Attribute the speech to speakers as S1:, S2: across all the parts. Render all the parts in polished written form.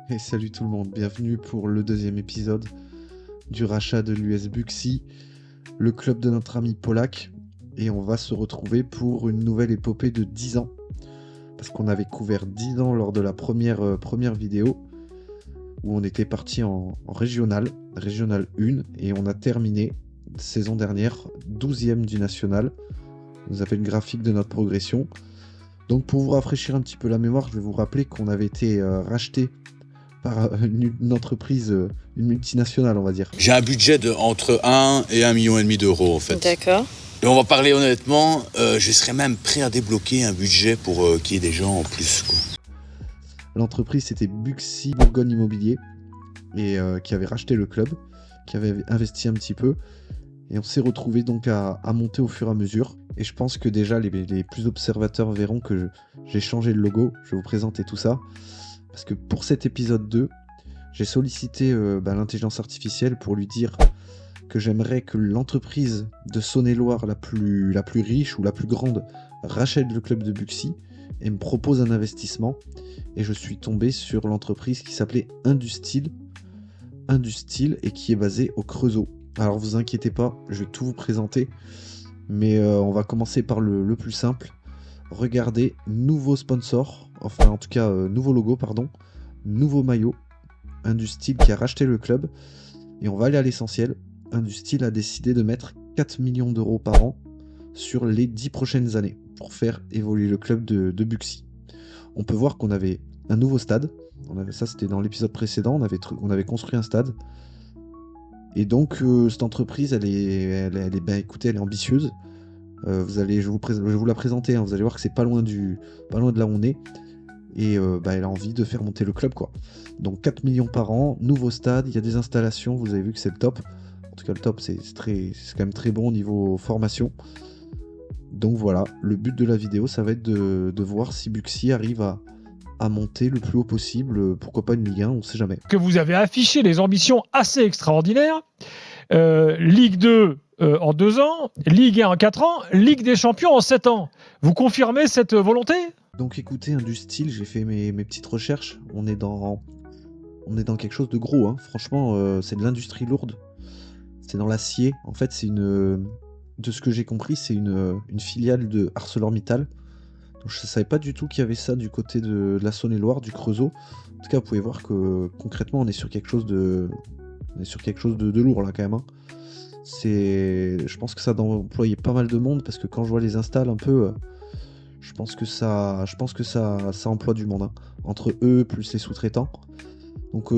S1: Et salut tout le monde, bienvenue pour le deuxième épisode du rachat de l'US Buxy, le club de notre ami Polak. Et on va se retrouver pour une nouvelle épopée de 10 ans. Parce qu'on avait couvert 10 ans lors de la première vidéo, où on était parti en régional 1, et on a terminé, saison dernière, 12e du national. Vous avez le graphique de notre progression. Donc pour vous rafraîchir un petit peu la mémoire, je vais vous rappeler qu'on avait été racheté par une entreprise, une multinationale, on va dire.
S2: J'ai un budget de entre 1 et 1,5 million d'euros en fait.
S3: D'accord.
S2: Et on va parler honnêtement, je serais même prêt à débloquer un budget pour qu'il y ait des gens en plus, quoi.
S1: L'entreprise, c'était Buxy Bourgogne Immobilier, et qui avait racheté le club, qui avait investi un petit peu. Et on s'est retrouvé donc à monter au fur et à mesure. Et je pense que déjà les plus observateurs verront que j'ai changé le logo. Je vais vous présenter tout ça. Parce que pour cet épisode 2, j'ai sollicité l'intelligence artificielle pour lui dire que j'aimerais que l'entreprise de Saône-et-Loire la plus riche ou la plus grande rachète le club de Buxy et me propose un investissement. Et je suis tombé sur l'entreprise qui s'appelait Industil, et qui est basée au Creusot. Alors vous inquiétez pas, je vais tout vous présenter, mais on va commencer par le plus simple. Regardez, nouveau sponsor, enfin en tout cas nouveau logo, pardon, nouveau maillot, Industil qui a racheté le club, et on va aller à l'essentiel. Industil a décidé de mettre 4 millions d'euros par an sur les 10 prochaines années pour faire évoluer le club de Buxy. On peut voir qu'on avait un nouveau stade, ça c'était dans l'épisode précédent, on avait construit un stade. Et donc cette entreprise, elle est ambitieuse. Je vais vous la présenter, hein. Vous allez voir que c'est pas loin de là où on est. Et elle a envie de faire monter le club, quoi. Donc 4 millions par an, nouveau stade, il y a des installations, vous avez vu que c'est le top. En tout cas le top, c'est quand même très bon au niveau formation. Donc voilà, le but de la vidéo, ça va être de voir si Buxy arrive à monter le plus haut possible, pourquoi pas une Ligue 1, on sait jamais.
S4: Que vous avez affiché des ambitions assez extraordinaires. Ligue 2 en 2 ans, Ligue 1 en 4 ans, Ligue des Champions en 7 ans. Vous confirmez cette volonté ?
S1: Donc écoutez, Industil, j'ai fait mes petites recherches. On est dans quelque chose de gros, hein. Franchement, c'est de l'industrie lourde. C'est dans l'acier. En fait, de ce que j'ai compris, c'est une filiale de ArcelorMittal. Donc, je ne savais pas du tout qu'il y avait ça du côté de la Saône-et-Loire, du Creusot. En tout cas, vous pouvez voir que concrètement, on est sur quelque chose de lourd là quand même, hein. Je pense que ça doit employer pas mal de monde, parce que quand je vois les installs un peu, je pense que ça emploie du monde, hein, entre eux plus les sous-traitants. Donc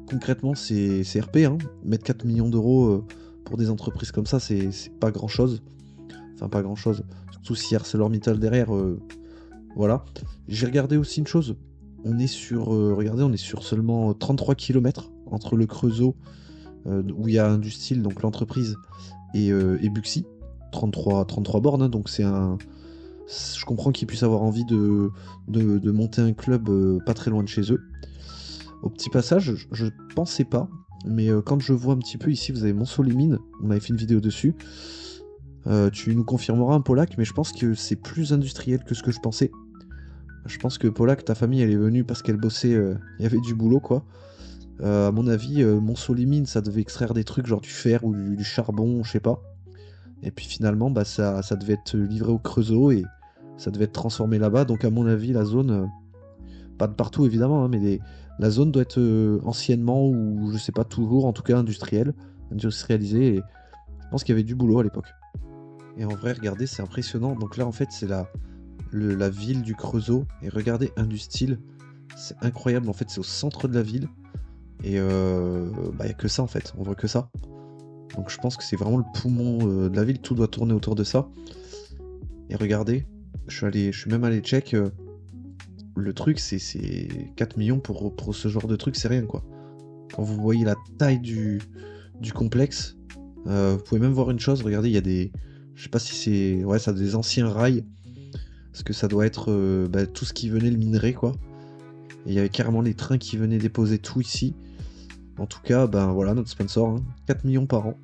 S1: concrètement, c'est RP, hein. Mettre 4 millions d'euros pour des entreprises comme ça, c'est pas grand chose. Enfin, pas grand chose. Surtout si ArcelorMittal derrière. Voilà. J'ai regardé aussi une chose. On est sur seulement 33 km entre le Creusot, où il y a Industil, donc l'entreprise, et Buxy. 33 bornes, hein, donc je comprends qu'ils puissent avoir envie de monter un club pas très loin de chez eux. Au petit passage, je pensais pas, mais quand je vois un petit peu ici, vous avez Montceau-les-Mines, on avait fait une vidéo dessus. Tu nous confirmeras, un Polak, mais je pense que c'est plus industriel que ce que je pensais. Je pense que Polak, ta famille, elle est venue parce qu'elle bossait, il y avait du boulot, quoi. À mon avis, Montceau-les-Mines, ça devait extraire des trucs genre du fer ou du charbon, je sais pas. Et puis finalement, ça devait être livré au Creusot et ça devait être transformé là-bas. Donc à mon avis, la zone, pas de partout évidemment, hein, mais la zone doit être anciennement, ou je sais pas, toujours, en tout cas industrialisée. Et je pense qu'il y avait du boulot à l'époque. Et en vrai, regardez, c'est impressionnant. Donc là, en fait, c'est la ville du Creusot. Et regardez, Industil, c'est incroyable. En fait, c'est au centre de la ville. Et y a que ça, en fait. On voit que ça. Donc je pense que c'est vraiment le poumon de la ville. Tout doit tourner autour de ça. Et regardez, je suis même allé check. Le truc, c'est 4 millions pour ce genre de truc, c'est rien, quoi. Quand vous voyez la taille du complexe, vous pouvez même voir une chose. Regardez, il y a des... Je sais pas si c'est... Ouais, ça a des anciens rails. Parce que ça doit être tout ce qui venait le minerai, quoi. Et il y avait carrément les trains qui venaient déposer tout ici. En tout cas, voilà notre sponsor, hein. 4 millions par an.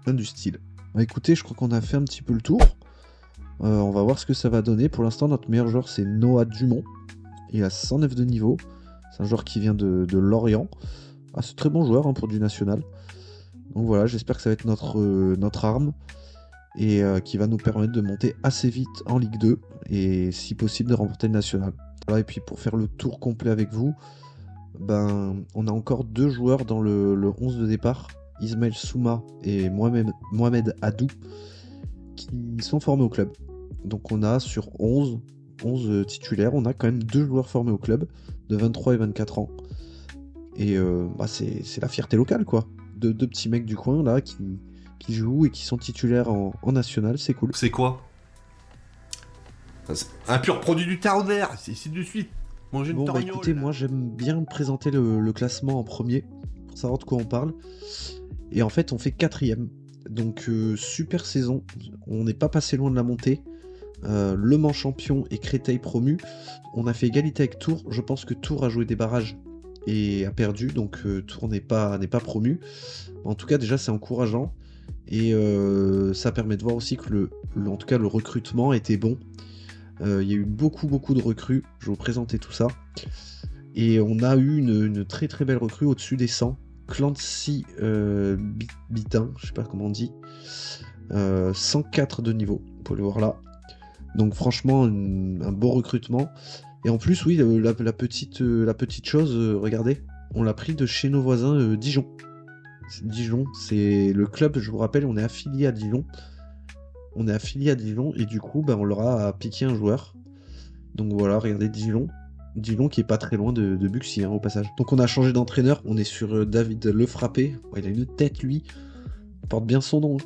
S1: Industil. Écoutez, je crois qu'on a fait un petit peu le tour. On va voir ce que ça va donner. Pour l'instant, notre meilleur joueur, c'est Noah Dumont. Il a 109 de niveau. C'est un joueur qui vient de Lorient. Ah, c'est un très bon joueur pour du national. Donc voilà, j'espère que ça va être notre arme et qui va nous permettre de monter assez vite en Ligue 2 et si possible de remporter le national. Voilà, et puis pour faire le tour complet avec vous, on a encore 2 joueurs dans le 11 de départ, Ismaël Souma et Mohamed Hadou, qui sont formés au club. Donc on a sur 11 titulaires, on a quand même 2 joueurs formés au club de 23 et 24 ans. Et c'est la fierté locale, quoi. Deux petits mecs du coin là qui jouent et qui sont titulaires en national, c'est cool.
S3: C'est quoi? Un pur produit du terre, c'est de suite. Manger une torgnole.
S1: Écoutez, moi j'aime bien présenter le classement en premier pour savoir de quoi on parle. Et en fait, on fait 4ème. Donc super saison. On n'est pas passé loin de la montée. Le Mans champion et Créteil promu. On a fait égalité avec Tours. Je pense que Tours a joué des barrages et a perdu, donc Tours n'est pas promu. En tout cas, déjà, c'est encourageant. Et ça permet de voir aussi que en tout cas, le recrutement était bon. Il y a eu beaucoup de recrues. Je vais vous présenter tout ça. Et on a eu une très très belle recrue au-dessus des 100. Clancy Bitin, je sais pas comment on dit. 104 de niveau, vous pouvez le voir là. Donc franchement, un beau recrutement. Et en plus, oui, la petite chose, regardez, on l'a pris de chez nos voisins Dijon. Dijon, c'est le club, je vous rappelle, on est affilié à Dijon. Et du coup, on leur a piqué un joueur. Donc voilà, regardez Dijon. Dijon qui est pas très loin de Buxy, au passage. Donc on a changé d'entraîneur, on est sur David Lefrappé. Ouais, il a une tête, lui. Il porte bien son nom.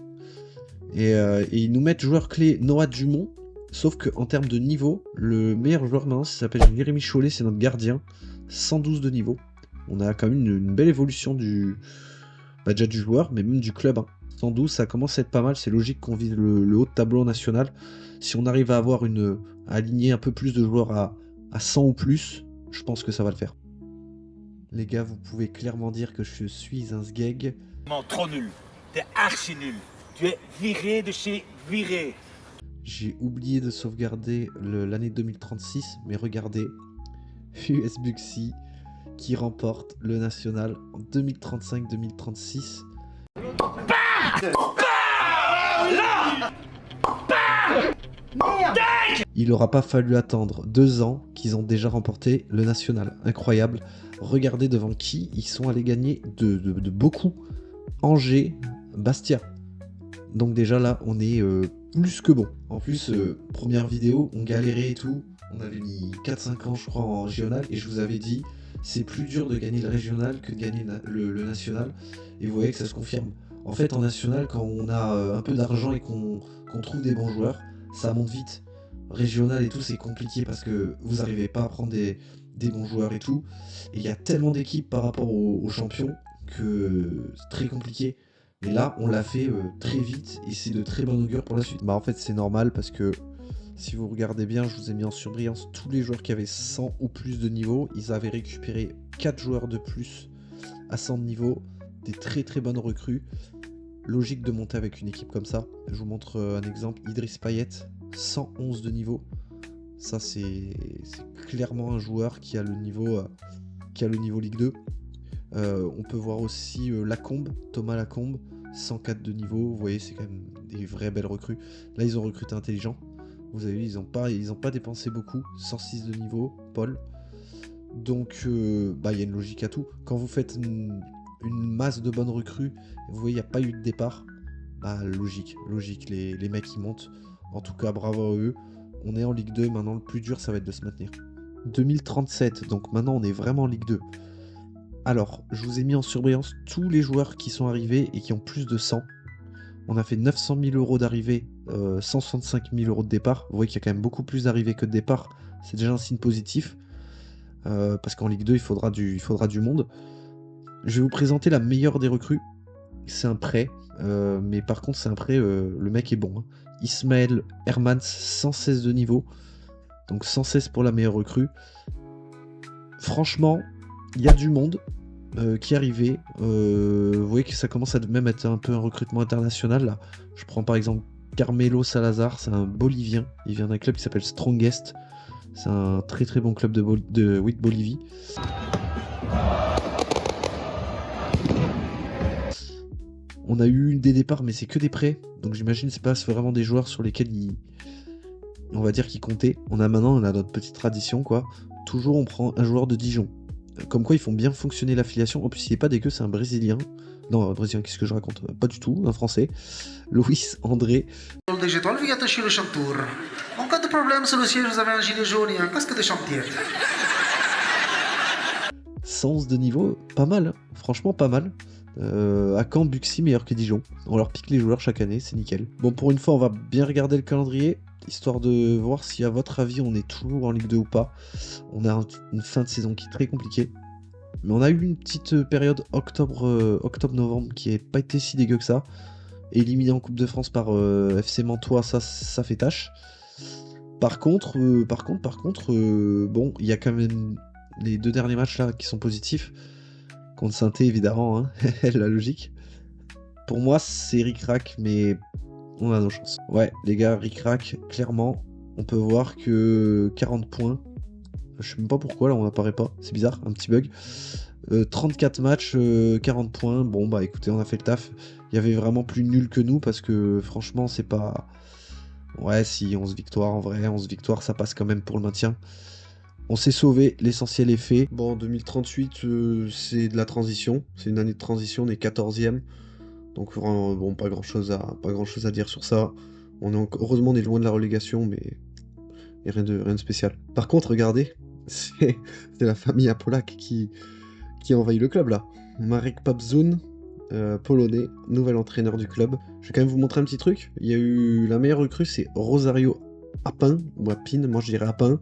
S1: Et ils nous mettent joueur clé Noah Dumont. Sauf qu'en termes de niveau, le meilleur joueur maintenant, ça s'appelle Jérémy Chollet, c'est notre gardien. 112 de niveau. On a quand même une belle évolution déjà du joueur, mais même du club. 112, ça commence à être pas mal. C'est logique qu'on vise le haut de tableau national. Si on arrive à aligner un peu plus de joueurs à 100 ou plus, je pense que ça va le faire. Les gars, vous pouvez clairement dire que je suis un sgeg.
S5: Trop nul. T'es archi nul. Tu es viré de chez viré.
S1: J'ai oublié de sauvegarder l'année 2036, mais regardez, US Buxy qui remporte le national en 2035-2036. Il n'aura pas fallu attendre 2 ans qu'ils ont déjà remporté le national. Incroyable. Regardez devant qui ils sont allés gagner de beaucoup. Angers, Bastia. Donc déjà là, on est plus que bon. En plus, première vidéo, on galérait et tout. On avait mis 4-5 ans, je crois, en régional. Et je vous avais dit, c'est plus dur de gagner le régional que de gagner le national. Et vous voyez que ça se confirme. En fait, en national, quand on a un peu d'argent et qu'on trouve des bons joueurs, ça monte vite. Régional et tout, c'est compliqué parce que vous n'arrivez pas à prendre des bons joueurs et tout. Et il y a tellement d'équipes par rapport aux champions que c'est très compliqué. Mais là, on l'a fait très vite et c'est de très bon augure pour la suite. En fait, c'est normal parce que si vous regardez bien, je vous ai mis en surbrillance tous les joueurs qui avaient 100 ou plus de niveau. Ils avaient récupéré 4 joueurs de plus à 100 de niveau. Des très très bonnes recrues. Logique de monter avec une équipe comme ça. Je vous montre un exemple. Idriss Payet, 111 de niveau. Ça, c'est clairement un joueur qui a le niveau Ligue 2. On peut voir aussi Lacombe, Thomas Lacombe, 104 de niveau. Vous voyez, c'est quand même des vraies belles recrues. Là, ils ont recruté intelligent. Vous avez vu, ils ont pas dépensé beaucoup. 106 de niveau, Paul. Donc, il y a une logique à tout. Quand vous faites une masse de bonnes recrues, vous voyez, il n'y a pas eu de départ. Logique. Les mecs, ils montent. En tout cas, bravo à eux. On est en Ligue 2. Maintenant, le plus dur, ça va être de se maintenir. 2037. Donc, maintenant, on est vraiment en Ligue 2. Alors, je vous ai mis en surbrillance tous les joueurs qui sont arrivés et qui ont plus de 100. On a fait 900 000 euros d'arrivée, 165 000 euros de départ. Vous voyez qu'il y a quand même beaucoup plus d'arrivées que de départ. C'est déjà un signe positif. Parce qu'en Ligue 2, il faudra du monde. Je vais vous présenter la meilleure des recrues. C'est un prêt. Mais par contre, c'est un prêt, le mec est bon. Ismaël Hermans, 116 de niveau. Donc 116 pour la meilleure recrue. Franchement, il y a du monde qui est arrivé. Vous voyez que ça commence à même être un peu un recrutement international. Là. Je prends par exemple Carmelo Salazar, c'est un Bolivien. Il vient d'un club qui s'appelle Strongest. C'est un très très bon club de Bolivie. On a eu des départs, mais c'est que des prêts. Donc j'imagine que c'est pas vraiment des joueurs sur lesquels on va dire qu'ils comptaient. On a notre petite tradition, quoi. Toujours on prend un joueur de Dijon. Comme quoi ils font bien fonctionner l'affiliation. En plus il est pas dégueu, c'est un Brésilien. Non, un Brésilien, qu'est-ce que je raconte? Pas du tout, un Français. Luis André.
S6: Des étoiles, via attacher le chantour. En cas de problème sur le siège, vous avez un gilet jaune et un casque de chantier.
S1: Sens de niveau, pas mal, hein. Franchement pas mal. À Caen, Buxy meilleur que Dijon. On leur pique les joueurs chaque année, c'est nickel. Bon, pour une fois, on va bien regarder le calendrier, histoire de voir si, à votre avis, on est toujours en Ligue 2 ou pas. On a une fin de saison qui est très compliquée. Mais on a eu une petite période octobre-novembre qui n'a pas été si dégueu que ça. Éliminé en Coupe de France par FC Mantois, ça fait tâche. Par contre, bon, il y a quand même les 2 derniers matchs là qui sont positifs. Contre Saint-Étienne, évidemment, hein. La logique. Pour moi, c'est ric-rac, mais on a nos chances. Ouais, les gars, ric-rac, clairement, on peut voir que 40 points. Je sais même pas pourquoi, là, on n'apparaît pas. C'est bizarre, un petit bug. 34 matchs, 40 points. Bon, bah écoutez, on a fait le taf. Il y avait vraiment plus nul que nous, parce que franchement, c'est pas... Ouais, si, 11 victoires, en vrai, 11 victoires, ça passe quand même pour le maintien. On s'est sauvé, l'essentiel est fait. Bon, 2038, c'est de la transition. C'est une année de transition, on est 14e. Donc, bon, pas grand chose à dire sur ça. Heureusement, on est loin de la relégation, mais il n'y a rien de spécial. Par contre, regardez, c'est la famille Apolak qui envahit le club, là. Marek Papzun, polonais, nouvel entraîneur du club. Je vais quand même vous montrer un petit truc. Il y a eu la meilleure recrue, c'est Rosario Apin, ou Apin, moi je dirais Apin,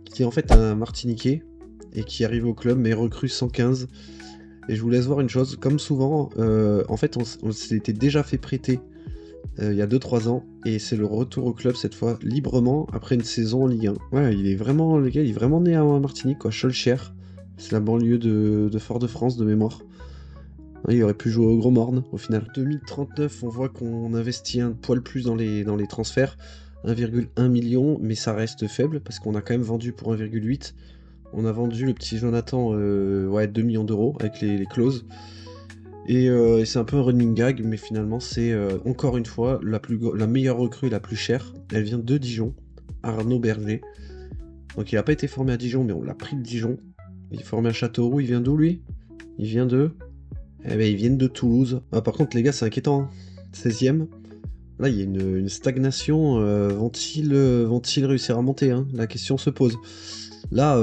S1: qui est en fait un Martiniquais et qui arrive au club, mais recrue 115. Et je vous laisse voir une chose, comme souvent, en fait on s'était déjà fait prêter il y a 2-3 ans, et c'est le retour au club cette fois, librement, après une saison en Ligue 1. Ouais, le gars il est vraiment né à Martinique, quoi, Cholcher, c'est la banlieue de Fort-de-France de mémoire. Il aurait pu jouer au Gros Morne au final. 2039, on voit qu'on investit un poil plus dans les transferts. 1,1 million, mais ça reste faible parce qu'on a quand même vendu pour 1,8. On a vendu le petit Jonathan 2 millions d'euros avec les clauses. Et c'est un peu un running gag, mais finalement c'est encore une fois la meilleure recrue et la plus chère. Elle vient de Dijon, Arnaud Berger. Donc il n'a pas été formé à Dijon, mais on l'a pris de Dijon. Il est formé à Châteauroux, il vient d'où lui? Il vient de... Eh ben ils viennent de Toulouse. Ah, par contre les gars c'est inquiétant, hein. 16ème. Là il y a une stagnation, vont-ils réussir à monter, hein? La question se pose. Là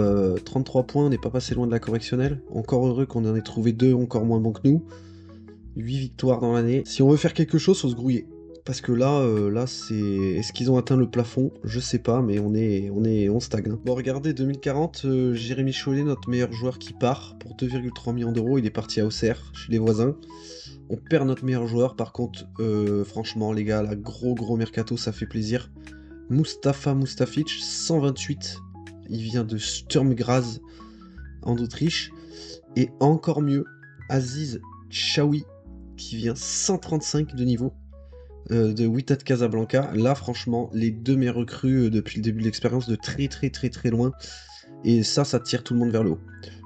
S1: 33 points, on n'est pas passé loin de la correctionnelle. Encore heureux qu'on en ait trouvé 2 encore moins bons que nous. 8 victoires dans l'année. Si on veut faire quelque chose, faut se grouiller. Parce que là c'est... Est-ce qu'ils ont atteint le plafond? Je sais pas, mais on stagne. Bon, regardez, 2040, Jérémy Chollet, notre meilleur joueur qui part pour 2,3 millions d'euros. Il est parti à Auxerre, chez les voisins. On perd notre meilleur joueur, par contre, franchement, les gars, là, gros mercato, ça fait plaisir. Mustafa Mustafic, 128. Il vient de Sturm Graz, en Autriche. Et encore mieux, Aziz Chaoui, qui vient 135 de niveau. De Wydad Casablanca. Là, franchement, les 2 meilleurs recrues depuis le début de l'expérience, de très loin. Et ça tire tout le monde vers le haut.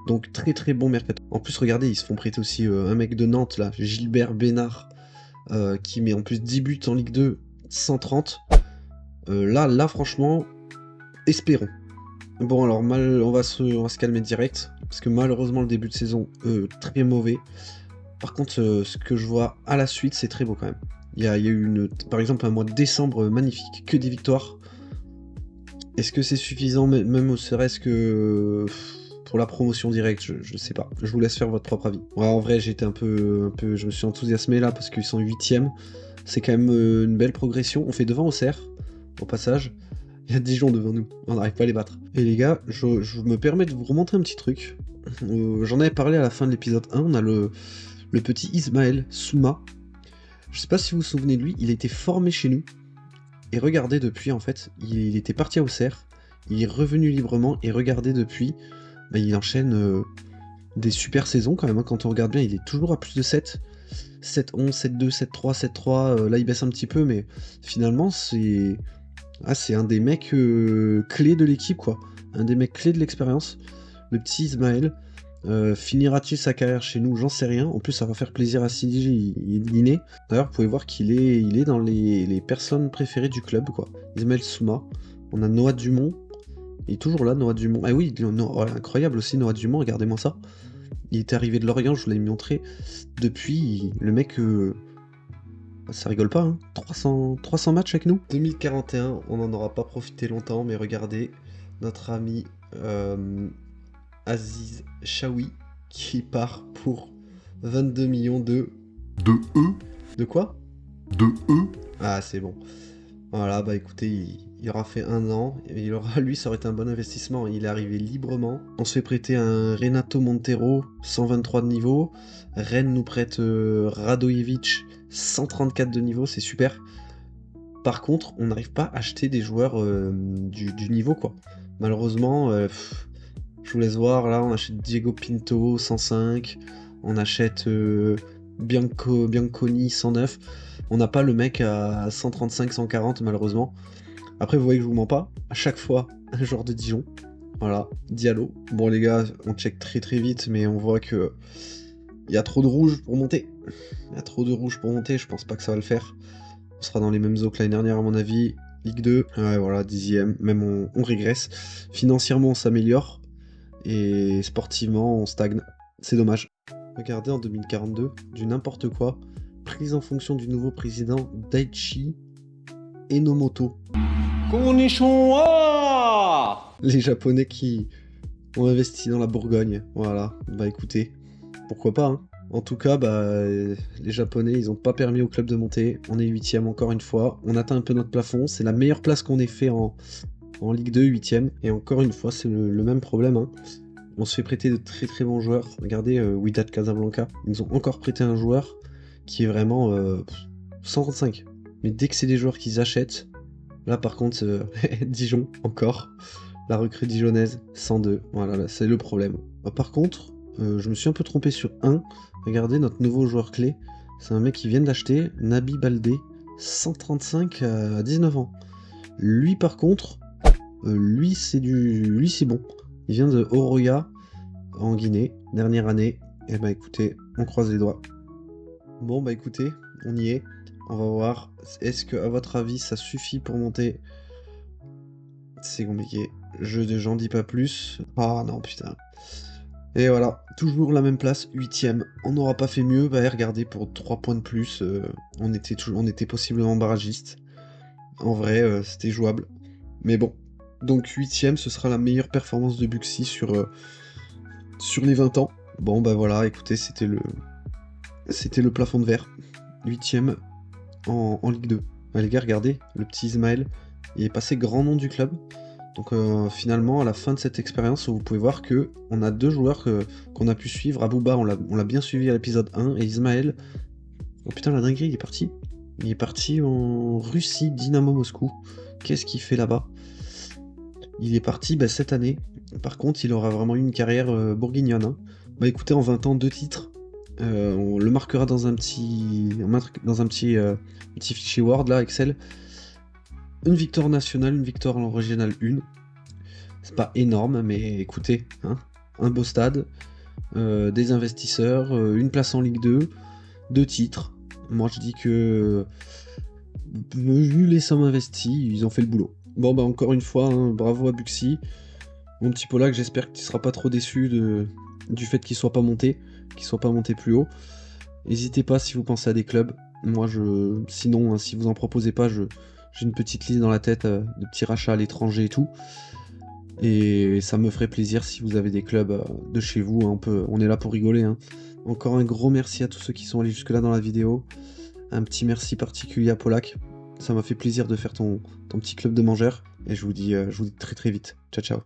S1: Donc, très bon mercato. En plus, regardez, ils se font prêter aussi un mec de Nantes, là, Gilbert Bénard, qui met en plus 10 buts en Ligue 2, 130. Là, franchement, espérons. Bon, alors, on va se calmer direct, parce que malheureusement, le début de saison, très mauvais. Par contre, ce que je vois à la suite, c'est très beau quand même. Il y a eu par exemple un mois de décembre magnifique, que des victoires. Est-ce que c'est suffisant, même serait-ce que pour la promotion directe, je sais pas. Je vous laisse faire votre propre avis. Ouais, en vrai, j'étais un peu, je me suis enthousiasmé là parce qu'ils sont 8ème. C'est quand même une belle progression. On fait devant Auxerre, au passage. Il y a Dijon devant nous, on n'arrive pas à les battre. Et les gars, je me permets de vous remontrer un petit truc. J'en avais parlé à la fin de l'épisode 1, on a le petit Ismaël Souma. Je sais pas si vous vous souvenez de lui, il a été formé chez nous. Et regardez depuis, en fait, il était parti à Auxerre, il est revenu librement, et regardez depuis, il enchaîne des super saisons quand même, hein. Quand on regarde bien, il est toujours à plus de 7. 7-11, 7-2, 7-3, 7-3, là il baisse un petit peu, mais finalement c'est Ah, c'est un des mecs clés de l'équipe, quoi. Un des mecs clés de l'expérience. Le petit Ismaël. Finira-t-il sa carrière chez nous? J'en sais rien. En plus, ça va faire plaisir à Sidi. Il est né. D'ailleurs, vous pouvez voir qu'il est dans les personnes préférées du club, quoi. Ismaël Souma. On a Noah Dumont. Il est toujours là, Noah Dumont. Ah oui, incroyable aussi, Noah Dumont. Regardez-moi ça. Il était arrivé de Lorient, je vous l'ai montré. Depuis, le mec... ça rigole pas, hein. 300 matchs avec nous. 2041, on n'en aura pas profité longtemps, mais regardez, notre ami Aziz Chaoui qui part pour 22 millions de
S3: E.
S1: De quoi?
S3: De E.
S1: Ah, c'est bon. Voilà, bah écoutez, il aura fait 1 an, et lui, ça aurait été un bon investissement. Il est arrivé librement. On se fait prêter un Renato Montero, 123 de niveau. Rennes nous prête Radojevic, 134 de niveau, c'est super. Par contre, on n'arrive pas à acheter des joueurs du niveau, quoi. Malheureusement, je vous laisse voir, là, on achète Diego Pinto, 105. On achète Bianconi, 109. On n'a pas le mec à 135, 140, malheureusement. Après, vous voyez que je vous mens pas. À chaque fois, un joueur de Dijon. Voilà, Diallo. Bon, les gars, on check très très vite, mais on voit que il y a trop de rouge pour monter. Je pense pas que ça va le faire. On sera dans les mêmes eaux que l'année dernière, à mon avis. Ligue 2, ouais, voilà, 10ème. Même on régresse. Financièrement, on s'améliore. Et sportivement, on stagne. C'est dommage. Regardez, en 2042, du n'importe quoi. Prise en fonction du nouveau président Daichi Enomoto.
S7: Konnichiwa!
S1: Les Japonais qui ont investi dans la Bourgogne. Voilà, bah écoutez, pourquoi pas, hein. En tout cas, bah, les Japonais, ils ont pas permis au club de monter. On est 8ème encore une fois. On atteint un peu notre plafond. C'est la meilleure place qu'on ait fait en Ligue 2, 8ème. Et encore une fois, c'est le même problème, hein. On se fait prêter de très très bons joueurs. Regardez, Wydad Casablanca. Ils nous ont encore prêté un joueur qui est vraiment 135. Mais dès que c'est des joueurs qu'ils achètent, là par contre, Dijon, encore. La recrue dijonnaise, 102. Voilà, là, c'est le problème. Par contre, je me suis un peu trompé sur un. Regardez, notre nouveau joueur clé. C'est un mec qui vient d'acheter, Nabi Baldé, 135 à 19 ans. Lui par contre, lui c'est bon. Il vient de Oroya, en Guinée, dernière année. Et bah écoutez, on croise les doigts. Bon bah écoutez, on y est. On va voir. Est-ce que, à votre avis, ça suffit pour monter? C'est compliqué. J'en dis pas plus. Ah non, putain. Et voilà, toujours la même place, 8ème. On n'aura pas fait mieux. Bah regardez, pour 3 points de plus, on était possiblement barragiste. En vrai, c'était jouable. Mais bon. Donc 8ème, ce sera la meilleure performance de Buxy sur les 20 ans. Bon bah voilà, écoutez, c'était le plafond de verre. 8ème en Ligue 2. Bah, les gars, regardez, le petit Ismaël, il est passé grand nom du club. Donc finalement, à la fin de cette expérience, vous pouvez voir que on a 2 joueurs qu'on a pu suivre. Abouba, on l'a bien suivi à l'épisode 1, et Ismaël... Oh putain, la dinguerie, il est parti. Il est parti en Russie, Dynamo Moscou. Qu'est-ce qu'il fait là-bas? Il est parti cette année. Par contre, il aura vraiment eu une carrière bourguignonne, hein. Bah écoutez, en 20 ans, 2 titres. On le marquera dans un petit fichier Word, là, Excel. Une victoire nationale, une victoire en régionale 1. C'est pas énorme, mais écoutez, hein, un beau stade, des investisseurs, une place en Ligue 2, 2 titres. Moi, je dis que, vu les sommes investies, ils ont fait le boulot. Bon, bah encore une fois, hein, bravo à Buxy. Mon petit Polak, j'espère que tu seras pas trop déçu du fait qu'il soit pas monté plus haut. N'hésitez pas si vous pensez à des clubs. Moi, sinon, hein, si vous en proposez pas, j'ai une petite liste dans la tête de petits rachats à l'étranger et tout. Et ça me ferait plaisir si vous avez des clubs de chez vous. Hein, on est là pour rigoler, hein. Encore un gros merci à tous ceux qui sont allés jusque-là dans la vidéo. Un petit merci particulier à Polak. Ça m'a fait plaisir de faire ton petit club de mangeurs. Et je vous dis très très vite. Ciao ciao.